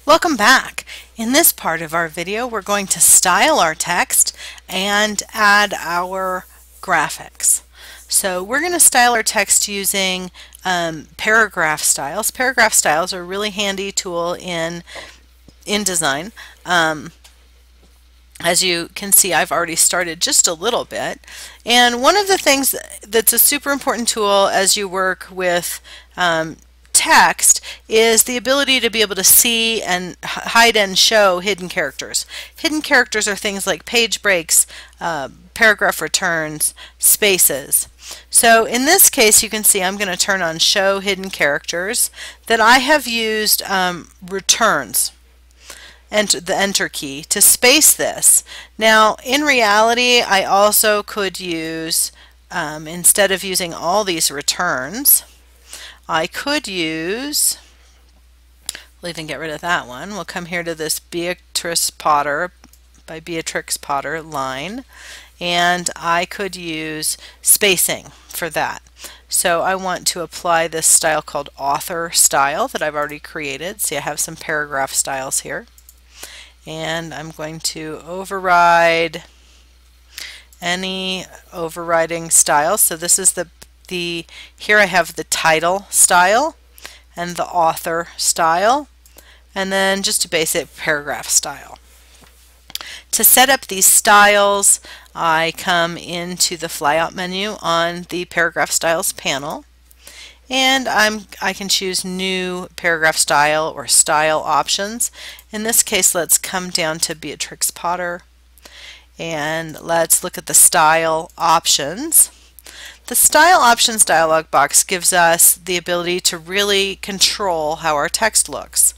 Welcome back. In this part of our video, we're going to style our text and add our graphics. So we're going to style our text using paragraph styles. Paragraph styles are a really handy tool in InDesign. As you can see, I've already started just a little bit. And one of the things that's a super important tool as you work with text is the ability to be able to see and hide and show hidden characters. Hidden characters are things like page breaks, paragraph returns, spaces. So in this case, you can see I'm going to turn on Show Hidden Characters. That I have used returns and the Enter key to space this. Now in reality, I also could use, instead of using all these returns, I could use, we'll even get rid of that one. We'll come here to this Beatrice Potter by Beatrix Potter line, and I could use spacing for that. So I want to apply this style called Author Style that I've already created. See, I have some paragraph styles here. And I'm going to override any overriding styles. So this is here I have the title style and the author style, and then just a basic paragraph style. To set up these styles, I come into the flyout menu on the paragraph styles panel, and I can choose new paragraph style or style options. In this case, let's come down to Beatrix Potter and let's look at the style options. The Style Options dialog box gives us the ability to really control how our text looks.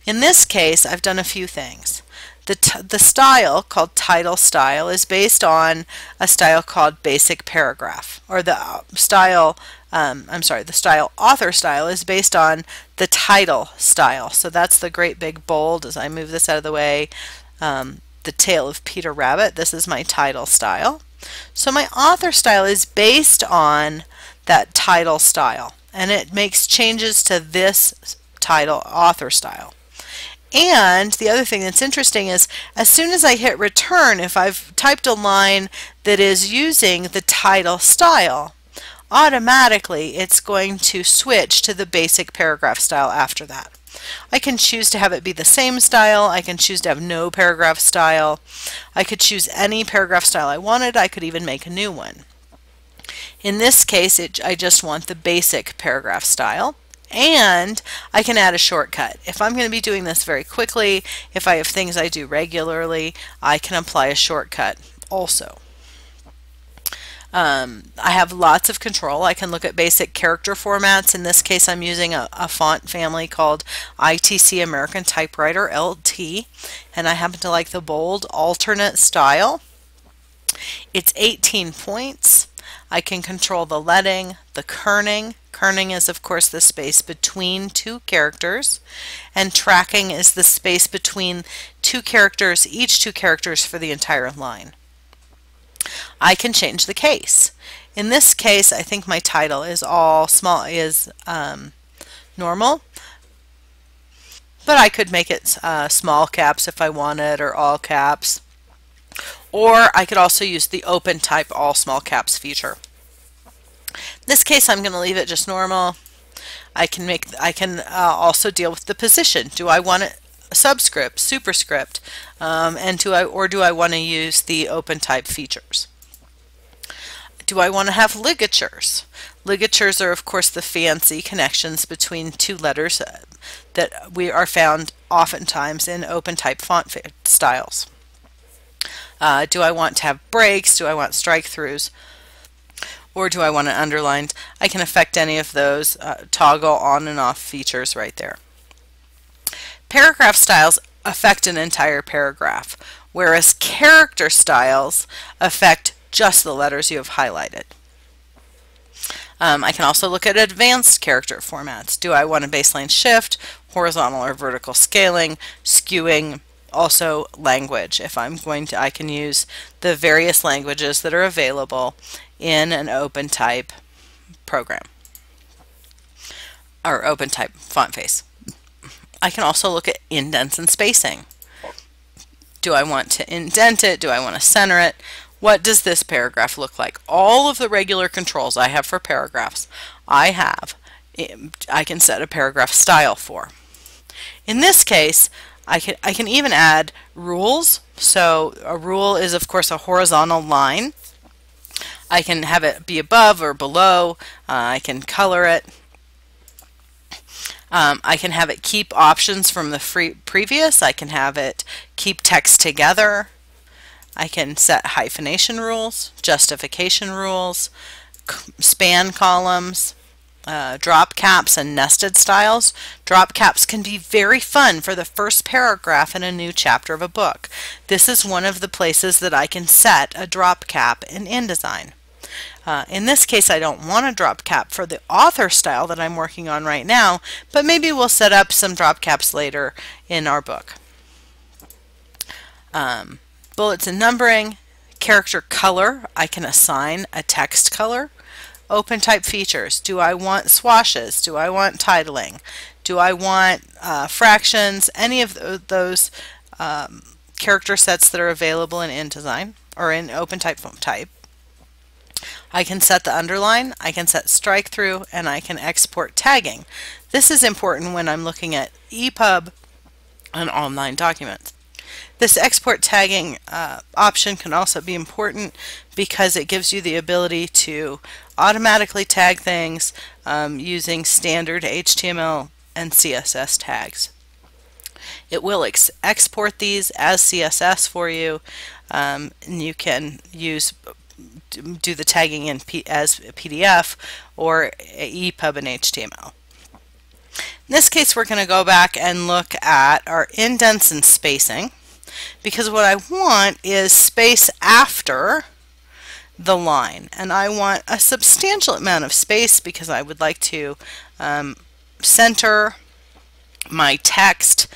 In this case, I've done a few things. The style, called Title Style, is based on a style called Basic Paragraph, or the style, the style Author Style is based on the Title Style. So that's the great big bold. As I move this out of the way, the tail of Peter Rabbit, this is my title style. So my author style is based on that title style, and it makes changes to this title author style. And the other thing that's interesting is as soon as I hit return, if I've typed a line that is using the title style, automatically it's going to switch to the basic paragraph style after that. I can choose to have it be the same style. I can choose to have no paragraph style. I could choose any paragraph style I wanted. I could even make a new one. In this case, I just want the basic paragraph style, and I can add a shortcut. If I'm going to be doing this very quickly, if I have things I do regularly, I can apply a shortcut also. I have lots of control. I can look at basic character formats. In this case, I'm using a font family called ITC American Typewriter LT, and I happen to like the bold alternate style. It's 18 points. I can control the leading, the kerning. Kerning is, of course, the space between two characters, and tracking is the space between two characters, each two characters for the entire line. I can change the case. In this case, I think my title is all small, normal, but I could make it small caps if I wanted, or all caps, or I could also use the open type all small caps feature. In this case, I'm going to leave it just normal. I can also deal with the position. Do I want it subscript, superscript, and do I want to use the open type features? Do I want to have ligatures? Ligatures are, of course, the fancy connections between two letters that are found oftentimes in open type font styles. Do I want to have breaks? Do I want strike throughs? Or do I want it underlined? I can affect any of those toggle on and off features right there. Paragraph styles affect an entire paragraph, whereas character styles affect just the letters you have highlighted. I can also look at advanced character formats. Do I want a baseline shift, horizontal or vertical scaling, skewing, also language. If I'm going to, I can use the various languages that are available in an open type program, or open type font face. I can also look at indents and spacing. Do I want to indent it? Do I want to center it? What does this paragraph look like? All of the regular controls I have for paragraphs, I can set a paragraph style for. In this case, I can even add rules. So a rule is, of course, a horizontal line. I can have it be above or below. I can color it. I can have it keep options from the previous. I can have it keep text together. I can set hyphenation rules, justification rules, span columns, drop caps, and nested styles. Drop caps can be very fun for the first paragraph in a new chapter of a book. This is one of the places that I can set a drop cap in InDesign. In this case, I don't want a drop cap for the author style that I'm working on right now, but maybe we'll set up some drop caps later in our book. Bullets and numbering, character color, I can assign a text color. Open type features, do I want swashes? Do I want titling? Do I want fractions? Any of those character sets that are available in InDesign or in open type font type. I can set the underline, I can set strike through, and I can export tagging. This is important when I'm looking at EPUB and online documents. This export tagging option can also be important because it gives you the ability to automatically tag things using standard HTML and CSS tags. It will export these as CSS for you, and you can do the tagging as a PDF or EPUB and HTML. In this case, we're going to go back and look at our indents and spacing, because what I want is space after the line, and I want a substantial amount of space because I would like to center my text,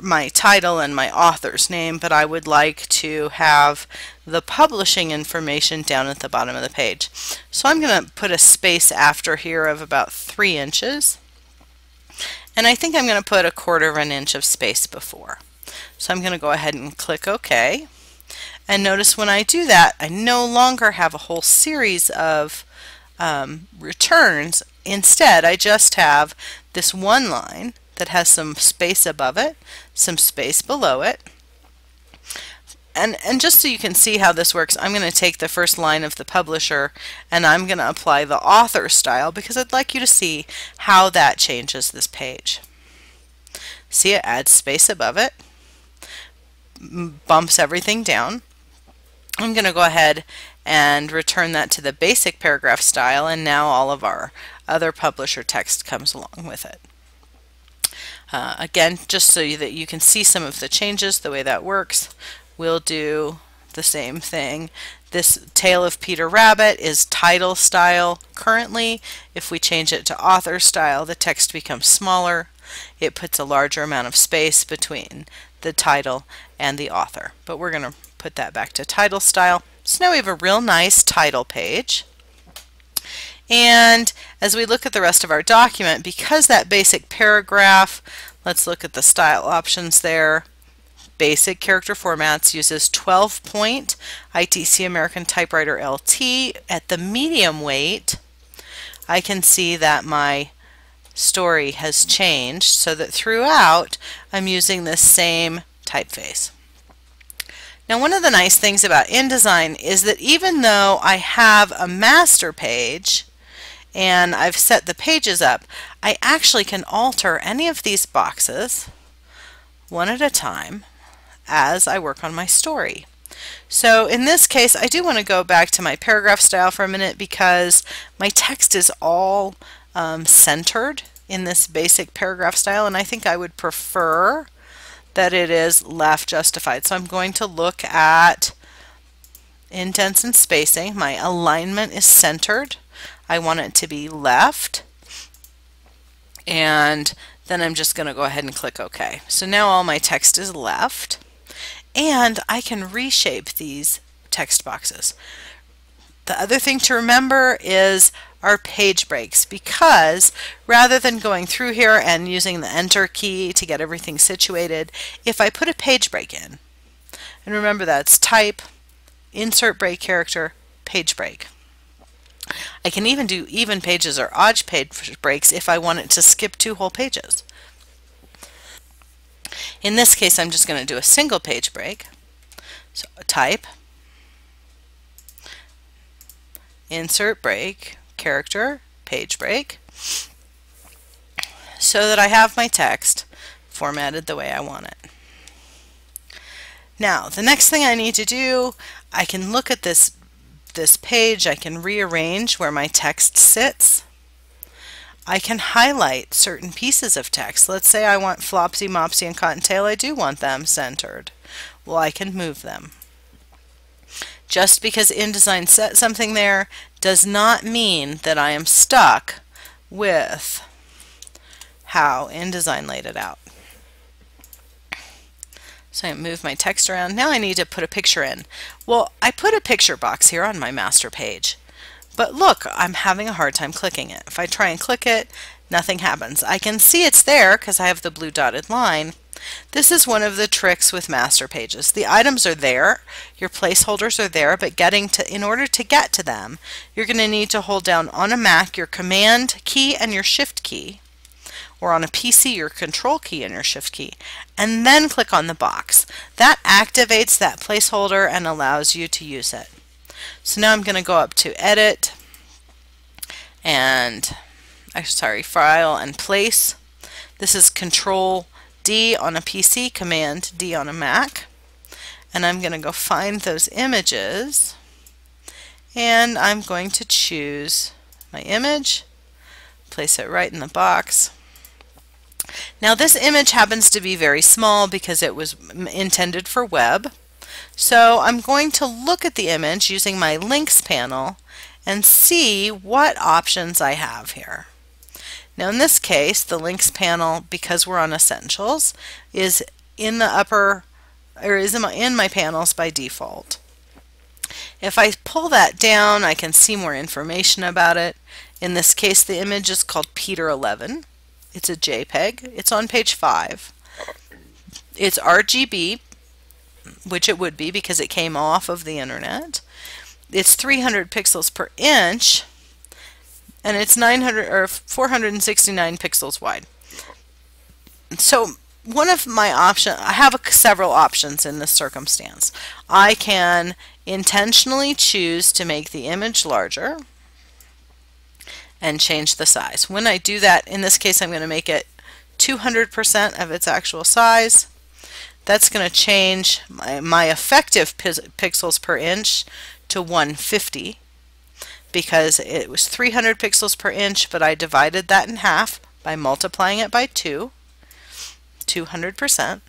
my title, and my author's name, but I would like to have the publishing information down at the bottom of the page. So I'm going to put a space after here of about 3 inches, and I think I'm going to put 1/4 of an inch of space before. So I'm going to go ahead and click OK, and notice when I do that, I no longer have a whole series of returns. Instead, I just have this one line that has some space above it, some space below it. And just so you can see how this works, I'm going to take the first line of the publisher and I'm going to apply the author style because I'd like you to see how that changes this page. See, it adds space above it, bumps everything down. I'm going to go ahead and return that to the basic paragraph style, and now all of our other publisher text comes along with it. Again, just so that you can see some of the changes, the way that works, we'll do the same thing. This Tale of Peter Rabbit is title style currently. If we change it to author style, the text becomes smaller. It puts a larger amount of space between the title and the author. But we're going to put that back to title style. So now we have a real nice title page. And as we look at the rest of our document, because that basic paragraph, let's look at the style options there. Basic character formats uses 12-point ITC American Typewriter LT at the medium weight. I can see that my story has changed so that throughout I'm using this same typeface. Now, one of the nice things about InDesign is that even though I have a master page and I've set the pages up, I actually can alter any of these boxes one at a time as I work on my story. So in this case, I do want to go back to my paragraph style for a minute because my text is all centered in this basic paragraph style, and I think I would prefer that it is left justified. So I'm going to look at indents and spacing. My alignment is centered. I want it to be left, and then I'm just going to go ahead and click OK. So now all my text is left, and I can reshape these text boxes. The other thing to remember is are page breaks, because rather than going through here and using the Enter key to get everything situated, if I put a page break in, and remember that's type, insert break character, page break. I can even do even pages or odd page breaks if I want it to skip 2 whole pages. In this case, I'm just going to do a single page break. So type, insert break, character, page break, so that I have my text formatted the way I want it. Now, the next thing I need to do, I can look at this page, I can rearrange where my text sits. I can highlight certain pieces of text. Let's say I want Flopsy, Mopsy, and Cottontail. I do want them centered. Well, I can move them. Just because InDesign set something there does not mean that I am stuck with how InDesign laid it out. So I move my text around. Now I need to put a picture in. Well, I put a picture box here on my master page. But look, I'm having a hard time clicking it. If I try and click it, nothing happens. I can see it's there because I have the blue dotted line. This is one of the tricks with master pages. The items are there, your placeholders are there, but in order to get to them, you're going to need to hold down on a Mac your Command key and your Shift key, or on a PC your Control key and your Shift key, and then click on the box. That activates that placeholder and allows you to use it. So now I'm going to go up to Edit and File and Place. This is Control D on a PC, Command D on a Mac, and I'm going to go find those images, and I'm going to choose my image, place it right in the box. Now this image happens to be very small because it was intended for web. So I'm going to look at the image using my links panel and see what options I have here. Now in this case, the links panel, because we're on Essentials, is in the upper, or is in my panels by default. If I pull that down, I can see more information about it. In this case, the image is called Peter 11. It's a JPEG. It's on page 5. It's RGB, which it would be because it came off of the internet. It's 300 pixels per inch, and it's 469 pixels wide. So one of my options, I have several options in this circumstance. I can intentionally choose to make the image larger and change the size. When I do that, in this case I'm going to make it 200% of its actual size. That's going to change my effective pixels per inch to 150, because it was 300 pixels per inch, but I divided that in half by multiplying it by 200%,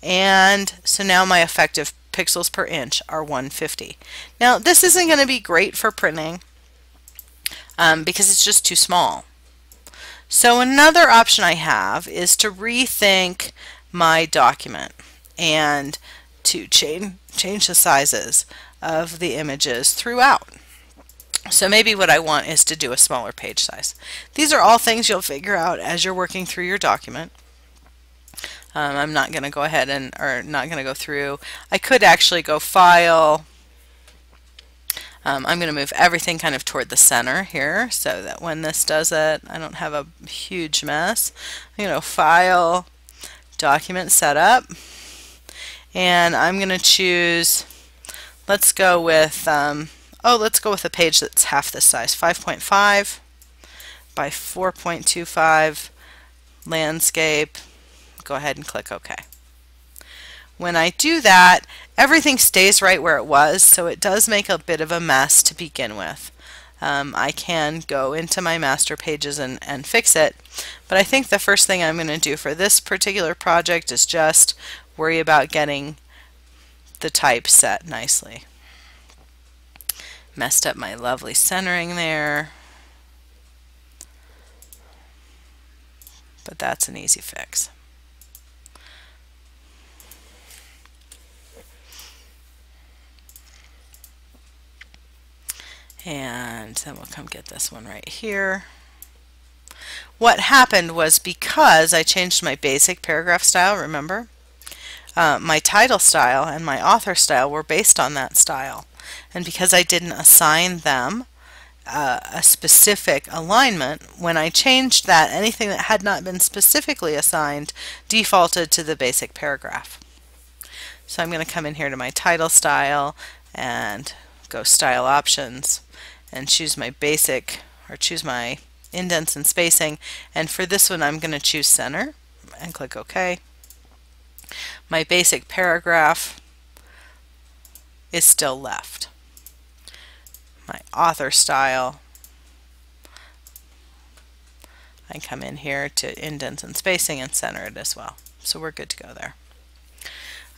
and so now my effective pixels per inch are 150. Now this isn't going to be great for printing because it's just too small. So another option I have is to rethink my document and to change the sizes of the images throughout. So maybe what I want is to do a smaller page size. These are all things you'll figure out as you're working through your document. I'm not going to go ahead or not going to go through. I could actually go File. I'm going to move everything kind of toward the center here so that when this does it, I don't have a huge mess. I'm going to File, Document Setup, and I'm going to choose, let's go with a page that's half this size, 5.5 by 4.25 landscape. Go ahead and click OK. When I do that, everything stays right where it was, so it does make a bit of a mess to begin with. I can go into my master pages and fix it, but I think the first thing I'm going to do for this particular project is just worry about getting the type set nicely. Messed up my lovely centering there, but that's an easy fix. And then we'll come get this one right here. What happened was, because I changed my basic paragraph style, remember? My title style and my author style were based on that style. And because I didn't assign them a specific alignment, when I changed that, anything that had not been specifically assigned defaulted to the basic paragraph. So I'm going to come in here to my title style and go Style Options and choose my basic, or choose my Indents and Spacing, and for this one I'm going to choose Center and click OK. My basic paragraph is still left. My author style, I come in here to Indents and Spacing and center it as well. So we're good to go there.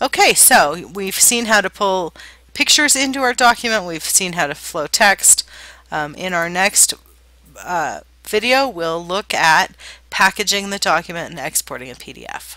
Okay, so we've seen how to pull pictures into our document. We've seen how to flow text. In our next video, we'll look at packaging the document and exporting a PDF.